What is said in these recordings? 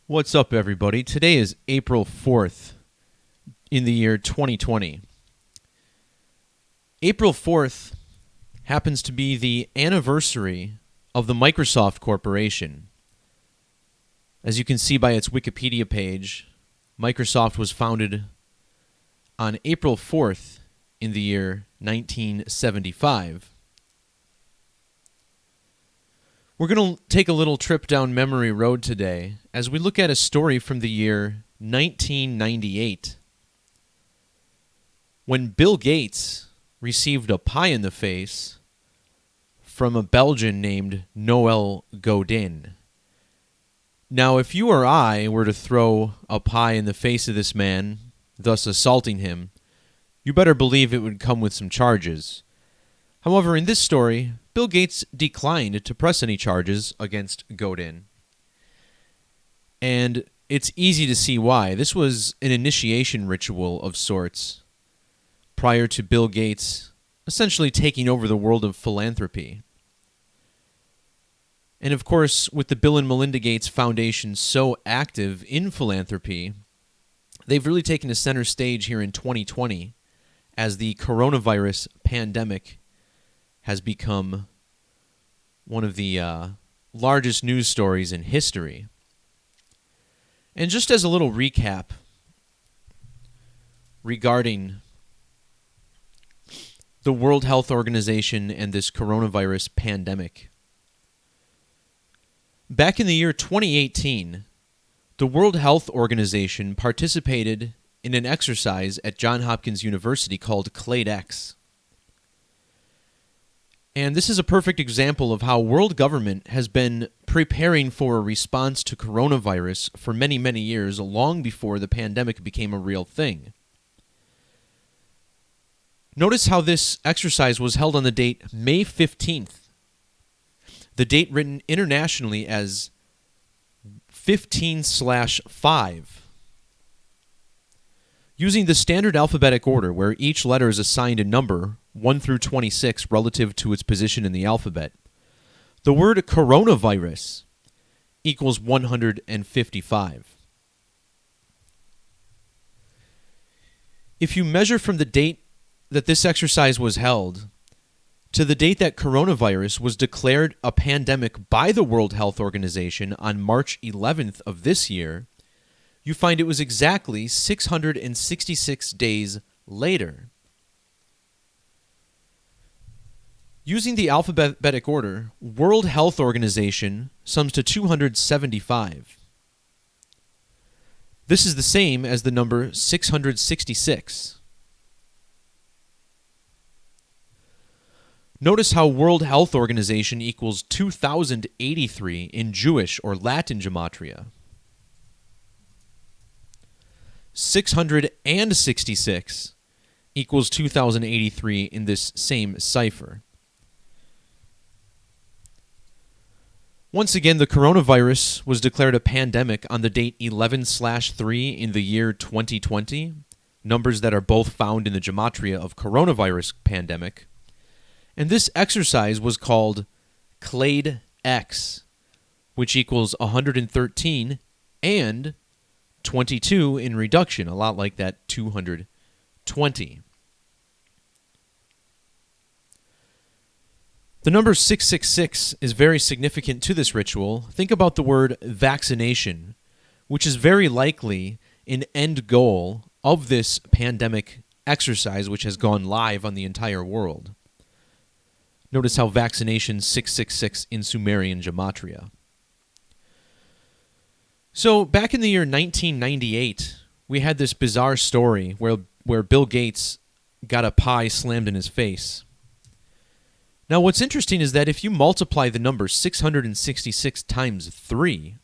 What's up, everybody? Today is April 4th in the year 2020. April 4th happens to be the anniversary of the Microsoft Corporation. As you can see by its Wikipedia page, Microsoft was founded on April 4th in the year 1975. We're going to take a little trip down memory road today as we look at a story from the year 1998 when Bill Gates received a pie in the face from a Belgian named Noel Godin. Now, if you or I were to throw a pie in the face of this man, thus assaulting him, you better believe it would come with some charges. However, in this story, Bill Gates declined to press any charges against Godin. And it's easy to see why. This was an initiation ritual of sorts prior to Bill Gates essentially taking over the world of philanthropy. And of course, with the Bill and Melinda Gates Foundation so active in philanthropy, they've really taken a center stage here in 2020 as the coronavirus pandemic has become one of the largest news stories in history. And just as a little recap regarding the World Health Organization and this coronavirus pandemic. Back in the year 2018, the World Health Organization participated in an exercise at Johns Hopkins University called CLADE-X. And this is a perfect example of how world government has been preparing for a response to coronavirus for many, many years, long before the pandemic became a real thing. Notice how this exercise was held on the date May 15th, the date written internationally as 15/5. Using the standard alphabetic order where each letter is assigned a number 1 through 26 relative to its position in the alphabet, the word coronavirus equals 155. If you measure from the date that this exercise was held to the date that coronavirus was declared a pandemic by the World Health Organization on March 11th of this year, you find it was exactly 666 days later. Using the alphabetic order, World Health Organization sums to 275. This is the same as the number 666. Notice how World Health Organization equals 2083 in Jewish or Latin Gematria. 666 equals 2083 in this same cipher. Once again, the coronavirus was declared a pandemic on the date 11/3 in the year 2020, numbers that are both found in the Gematria of coronavirus pandemic. And this exercise was called CLADE-X, which equals 113 and 22 in reduction, a lot like that 220. The number 666 is very significant to this ritual. Think about the word vaccination, which is very likely an end goal of this pandemic exercise, which has gone live on the entire world. Notice how vaccination 666 in Sumerian Gematria. So back in the year 1998, we had this bizarre story where Bill Gates got a pie slammed in his face. Now what's interesting is that if you multiply the number 666 times 3,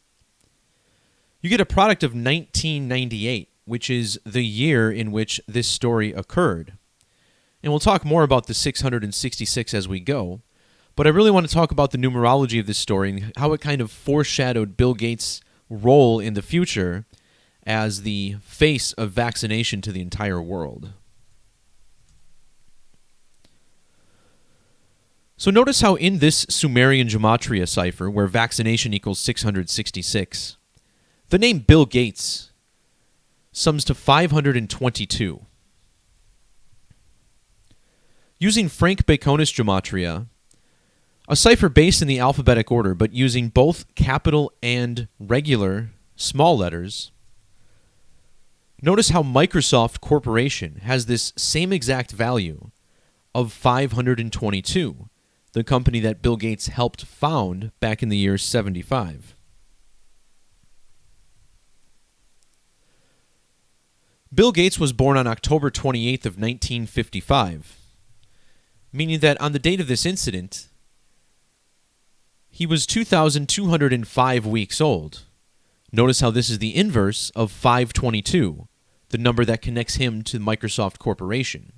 you get a product of 1998, which is the year in which this story occurred. And we'll talk more about the 666 as we go, but I really want to talk about the numerology of this story and how it kind of foreshadowed Bill Gates' role in the future as the face of vaccination to the entire world. So notice how in this Sumerian Gematria cipher, where vaccination equals 666, The name Bill Gates sums to 522. Using Frank Bacon's Gematria, a cipher based in the alphabetic order but using both capital and regular small letters, notice how Microsoft Corporation has this same exact value of 522, the company that Bill Gates helped found back in the year 75. Bill Gates was born on October 28th of 1955, meaning that on the date of this incident, he was 2,205 weeks old. Notice how this is the inverse of 522, the number that connects him to Microsoft Corporation.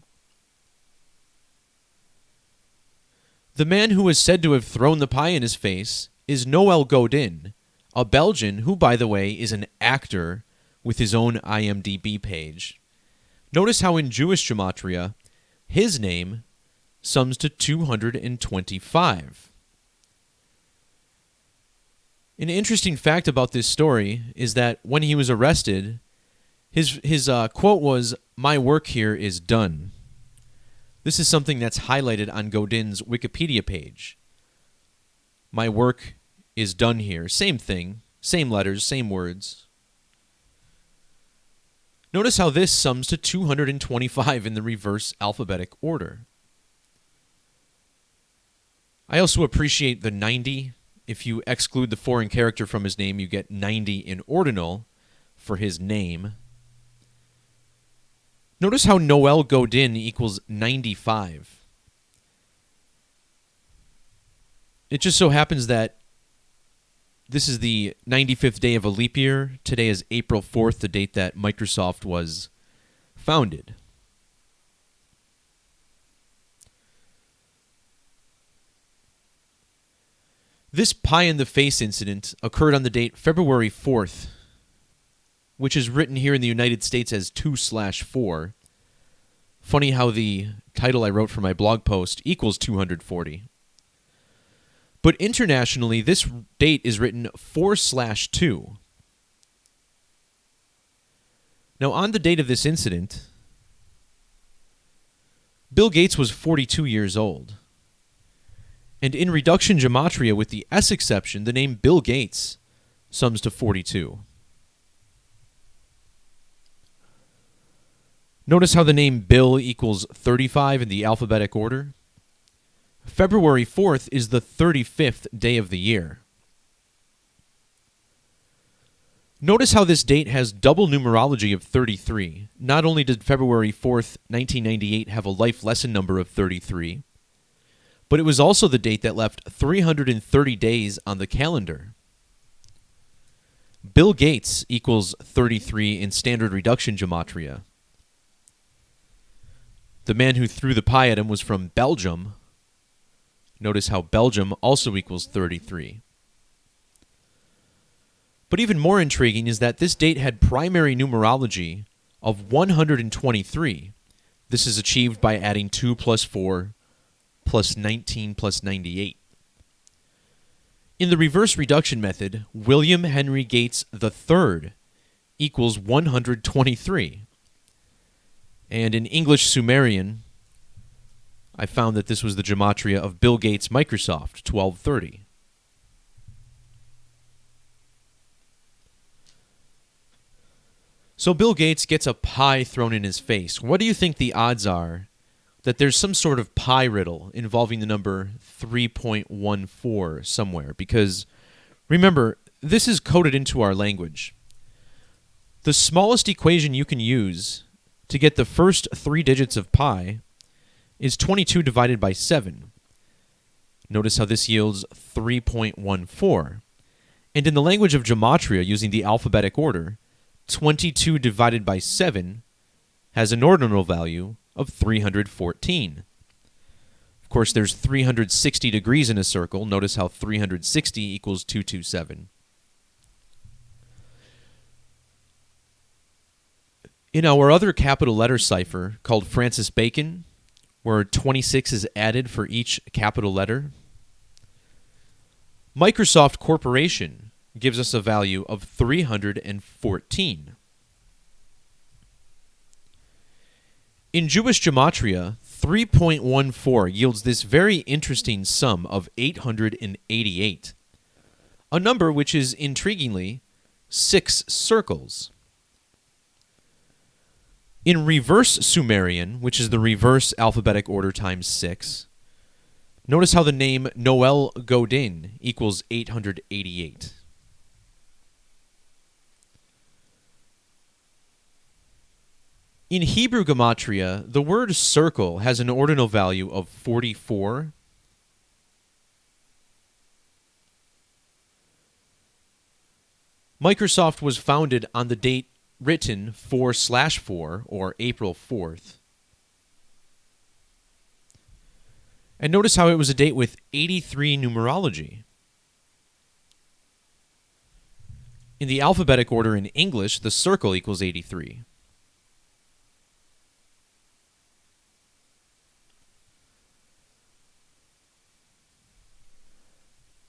The man who is said to have thrown the pie in his face is Noel Godin, a Belgian who, by the way, is an actor with his own IMDb page. Notice how in Jewish Gematria, his name sums to 225. An interesting fact about this story is that when he was arrested, his quote was, "My work here is done." This is something that's highlighted on Godin's Wikipedia page. My work is done here. Same thing, same letters, same words. Notice how this sums to 225 in the reverse alphabetic order. I also appreciate the 90. If you exclude the foreign character from his name, you get 90 in ordinal for his name. Notice how Noel Godin equals 95. It just so happens that this is the 95th day of a leap year. Today is April 4th, the date that Microsoft was founded. This pie-in-the-face incident occurred on the date February 4th, which is written here in the United States as 2/4. Funny how the title I wrote for my blog post equals 240. But internationally, this date is written 4/2. Now, on the date of this incident, Bill Gates was 42 years old. And in reduction gematria, with the S exception, the name Bill Gates sums to 42. Notice how the name Bill equals 35 in the alphabetic order. February 4th is the 35th day of the year. Notice how this date has double numerology of 33. Not only did February 4th, 1998 have a life lesson number of 33, but it was also the date that left 330 days on the calendar. Bill Gates equals 33 in standard reduction gematria. The man who threw the pie at him was from Belgium. Notice how Belgium also equals 33. But even more intriguing is that this date had primary numerology of 123. This is achieved by adding 2 plus 4 plus 19 plus 98. In the reverse reduction method, William Henry Gates III equals 123. And in English Sumerian, I found that this was the gematria of Bill Gates' Microsoft, 1230. So Bill Gates gets a pie thrown in his face. What do you think the odds are that there's some sort of pie riddle involving the number 3.14 somewhere? Because remember, this is coded into our language. The smallest equation you can use to get the first 3 digits of pi is 22 divided by 7. Notice how this yields 3.14. And in the language of gematria, using the alphabetic order, 22 divided by 7 has an ordinal value of 314. Of course, there's 360 degrees in a circle. Notice how 360 equals 227. In our other capital letter cipher called Francis Bacon, where 26 is added for each capital letter, Microsoft Corporation gives us a value of 314. In Jewish Gematria, 3.14 yields this very interesting sum of 888, a number which is intriguingly 6 circles. In reverse Sumerian, which is the reverse alphabetic order times 6, notice how the name Noel Godin equals 888. In Hebrew Gematria, the word circle has an ordinal value of 44. Microsoft was founded on the date written 4/4, or April 4th. And notice how it was a date with 83 numerology. In the alphabetic order in English, the circle equals 83.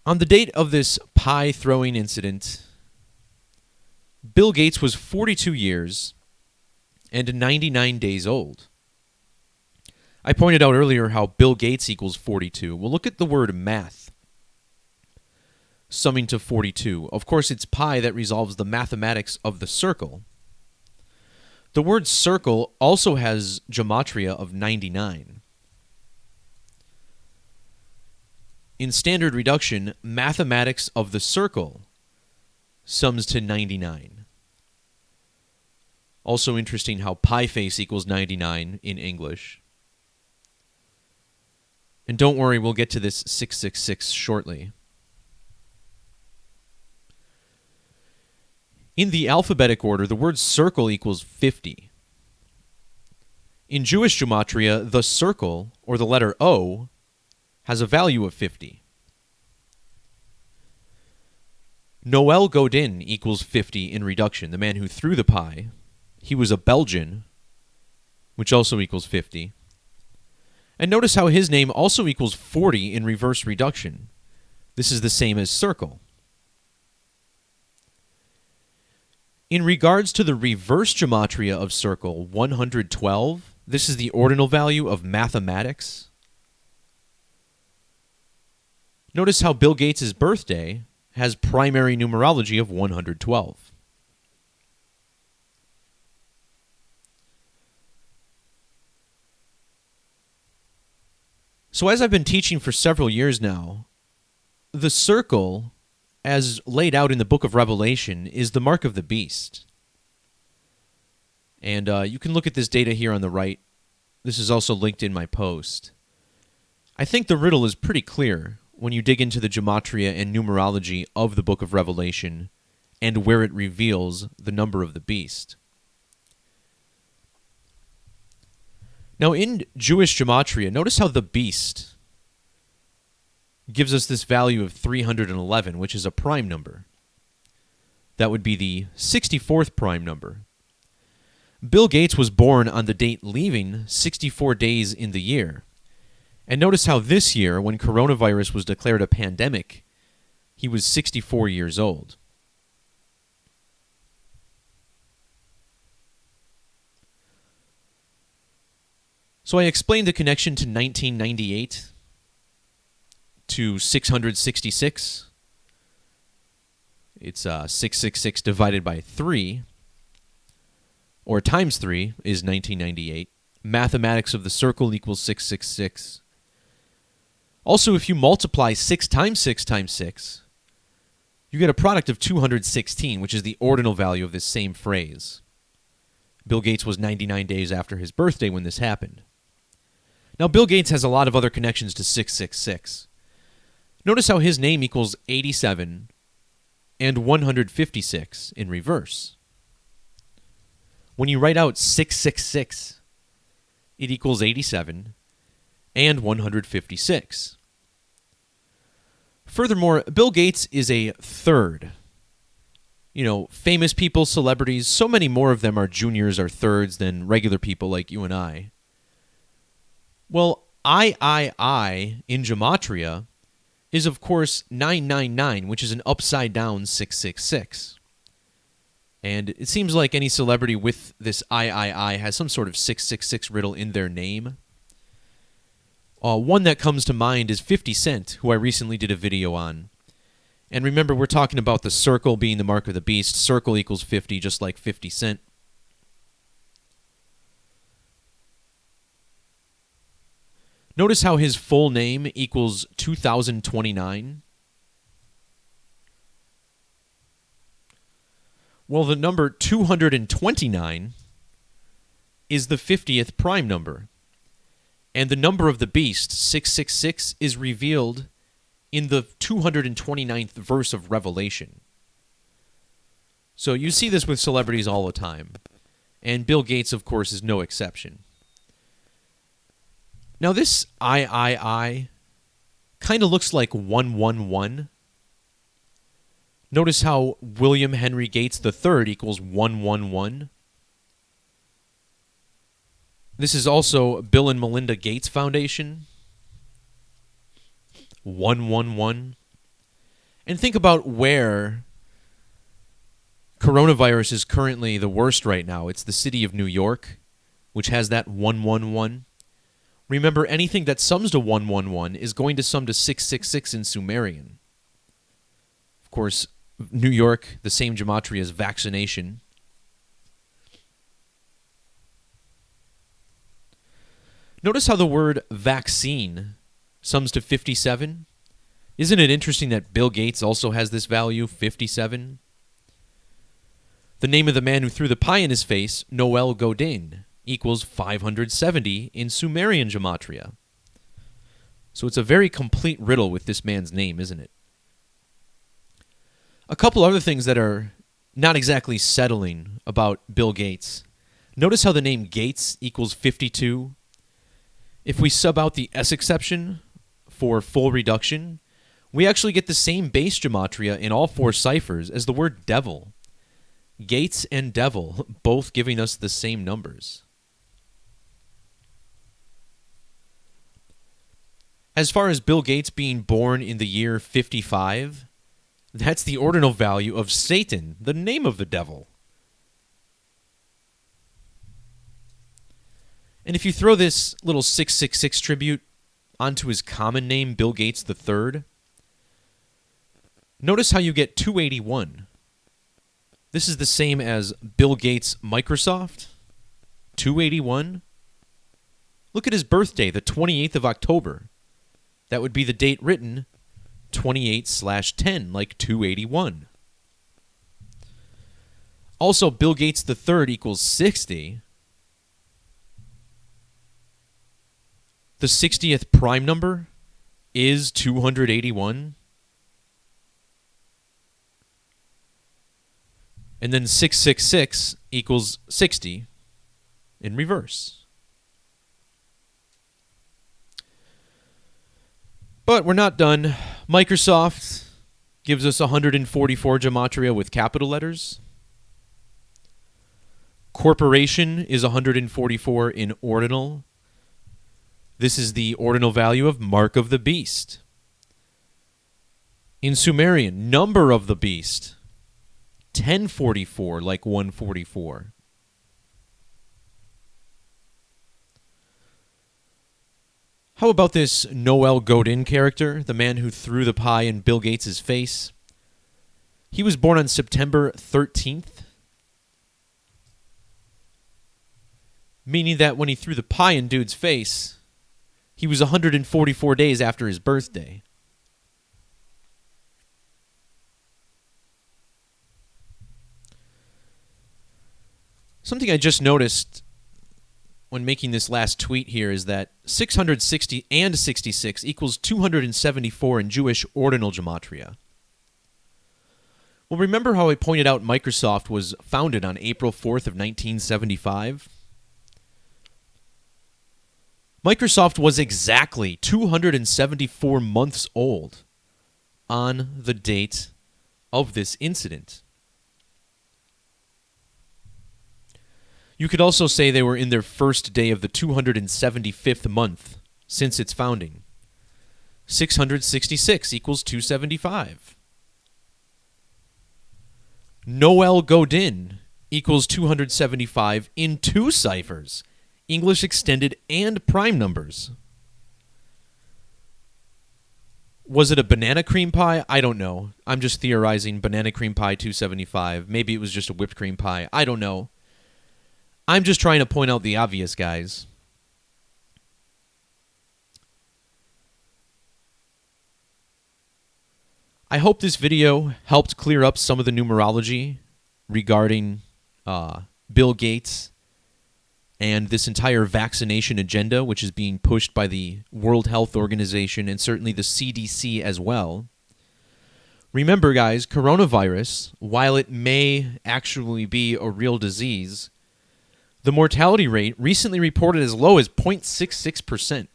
On the date of this pie throwing incident, Bill Gates was 42 years and 99 days old. I pointed out earlier how Bill Gates equals 42. Well, look at the word math, summing to 42. Of course, it's pi that resolves the mathematics of the circle. The word circle also has gematria of 99. In standard reduction, mathematics of the circle sums to 99. Also interesting how pi face equals 99 in English. And don't worry, we'll get to this 666 shortly. In the alphabetic order, the word circle equals 50. In Jewish gematria, the circle, or the letter O, has a value of 50. Noel Godin equals 50 in reduction, the man who threw the pie. He was a Belgian, which also equals 50. And notice how his name also equals 40 in reverse reduction. This is the same as circle. In regards to the reverse gematria of circle, 112, this is the ordinal value of mathematics. Notice how Bill Gates' birthday has primary numerology of 112. So as I've been teaching for several years now, the circle, as laid out in the book of Revelation, is the mark of the beast. And you can look at this data here on the right. This is also linked in my post. I think the riddle is pretty clear when you dig into the gematria and numerology of the book of Revelation and where it reveals the number of the beast. Now, in Jewish gematria, notice how the beast gives us this value of 311, which is a prime number. That would be the 64th prime number. Bill Gates was born on the date leaving 64 days in the year. And notice how this year, when coronavirus was declared a pandemic, he was 64 years old. So I explained the connection to 1998 to 666. It's 666 divided by 3, or times 3 is 1998. Mathematics of the circle equals 666. Also, if you multiply 6 times 6 times 6, you get a product of 216, which is the ordinal value of this same phrase. Bill Gates was 99 days after his birthday when this happened. Now, Bill Gates has a lot of other connections to 666. Notice how his name equals 87 and 156 in reverse. When you write out 666, it equals 87 and 156. Furthermore, Bill Gates is a third. You know, famous people, celebrities, so many more of them are juniors or thirds than regular people like you and I. Well, I in Gematria is, of course, 999, which is an upside-down 666. And it seems like any celebrity with this III has some sort of 666 riddle in their name. One that comes to mind is 50 Cent, who I recently did a video on. And remember, we're talking about the circle being the mark of the beast. Circle equals 50, just like 50 Cent. Notice how his full name equals 2029. Well, the number 229 is the 50th prime number. And the number of the beast, 666, is revealed in the 229th verse of Revelation. So you see this with celebrities all the time. And Bill Gates, of course, is no exception. Now this III kind of looks like 111. Notice how William Henry Gates III equals 111. This is also Bill and Melinda Gates Foundation. 111. And think about where coronavirus is currently the worst right now. It's the city of New York, which has that 111. Remember, anything that sums to 111 is going to sum to 666 in Sumerian. Of course, New York, the same gematria as vaccination. Notice how the word vaccine sums to 57. Isn't it interesting that Bill Gates also has this value, 57? The name of the man who threw the pie in his face, Noel Godin, equals 570 in Sumerian gematria. So it's a very complete riddle with this man's name, isn't it? A couple other things that are not exactly settling about Bill Gates. Notice how the name Gates equals 52. If we sub out the S exception for full reduction, we actually get the same base gematria in all four ciphers as the word devil. Gates and devil both giving us the same numbers. As far as Bill Gates being born in the year 55, that's the ordinal value of Satan, the name of the devil. And if you throw this little 666 tribute onto his common name, Bill Gates III, notice how you get 281. This is the same as Bill Gates Microsoft, 281. Look at his birthday, the 28th of October. That would be the date written 28/10, like 281. Also, Bill Gates III equals 60. The 60th prime number is 281. And then 666 equals 60 in reverse. But we're not done. Microsoft gives us 144 gematria with capital letters. Corporation is 144 in ordinal. This is the ordinal value of Mark of the Beast. In Sumerian, number of the beast, 1044, like 144. How about this Noel Godin character, the man who threw the pie in Bill Gates' face? He was born on September 13th, meaning that when he threw the pie in dude's face, he was 144 days after his birthday. Something I just noticed when making this last tweet here is that 660 and 66 equals 274 in Jewish ordinal gematria. Well, remember how I pointed out Microsoft was founded on April 4th of 1975? Microsoft was exactly 274 months old on the date of this incident. You could also say they were in their first day of the 275th month since its founding. 666 equals 275. Noel Godin equals 275 in two ciphers, English extended and prime numbers. Was it a banana cream pie? I don't know. I'm just theorizing. Banana cream pie 275. Maybe it was just a whipped cream pie. I don't know. I'm just trying to point out the obvious, guys. I hope this video helped clear up some of the numerology regarding Bill Gates and this entire vaccination agenda, which is being pushed by the World Health Organization and certainly the CDC as well. Remember, guys, coronavirus, while it may actually be a real disease, the mortality rate recently reported as low as 0.66%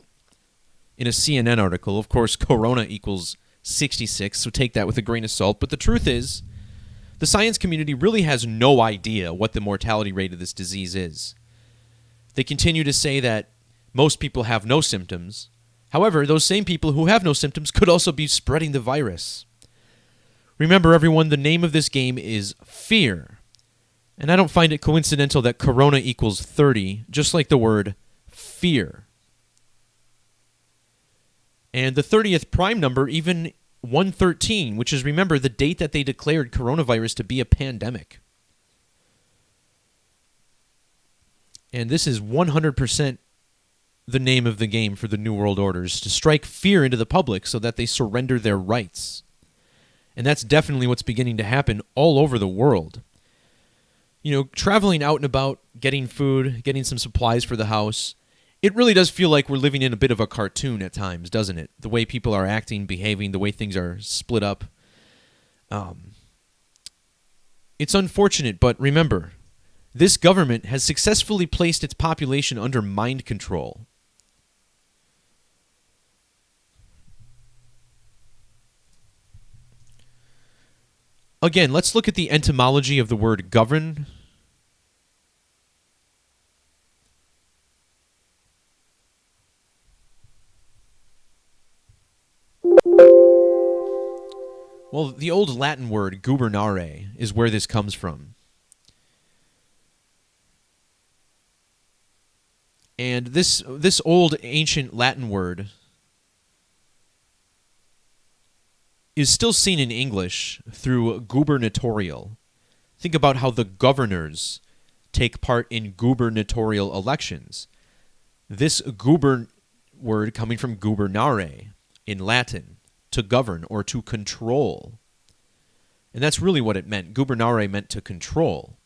in a CNN article. Of course, corona equals 66, so take that with a grain of salt. But the truth is, the science community really has no idea what the mortality rate of this disease is. They continue to say that most people have no symptoms. However, those same people who have no symptoms could also be spreading the virus. Remember, everyone, the name of this game is fear. And I don't find it coincidental that corona equals 30, just like the word fear. And the 30th prime number, even 113, which is, remember, the date that they declared coronavirus to be a pandemic. And this is 100% the name of the game for the New World Orders, to strike fear into the public so that they surrender their rights. And that's definitely what's beginning to happen all over the world. You know, traveling out and about, getting food, getting some supplies for the house, it really does feel like we're living in a bit of a cartoon at times, doesn't it? The way people are acting, behaving, the way things are split up. It's unfortunate, but remember, this government has successfully placed its population under mind control. Again, let's look at the etymology of the word govern. Well, the old Latin word gubernare is where this comes from. And this old ancient Latin word is still seen in English through gubernatorial. Think about how the governors take part in gubernatorial elections. This gubern word coming from gubernare in Latin, to govern or to control. And that's really what it meant. Gubernare meant to control.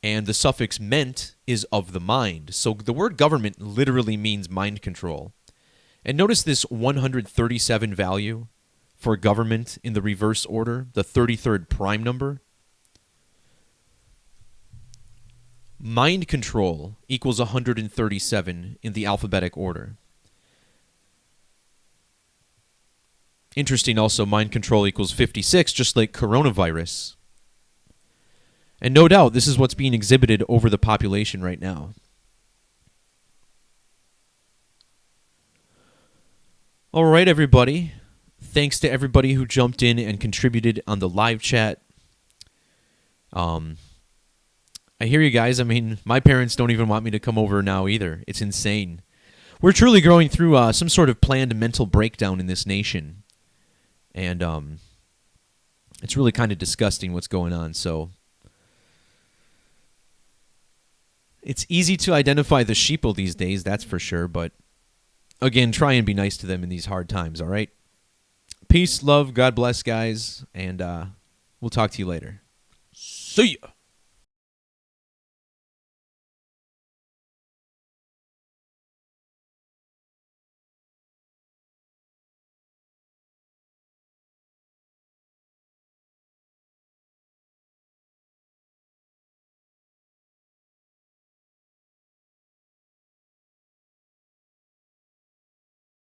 And the suffix ment is of the mind. So the word government literally means mind control. And notice this 137 value for government in the reverse order, the 33rd prime number. Mind control equals 137 in the alphabetic order. Interesting also, mind control equals 56, just like coronavirus. And no doubt, this is what's being exhibited over the population right now. All right, everybody. Thanks to everybody who jumped in and contributed on the live chat. I hear you guys. I mean, my parents don't even want me to come over now either. It's insane. We're truly going through some sort of planned mental breakdown in this nation. And it's really kind of disgusting what's going on. So it's easy to identify the sheeple these days, that's for sure. But again, try and be nice to them in these hard times, all right? Peace, love, God bless, guys. And we'll talk to you later. See ya.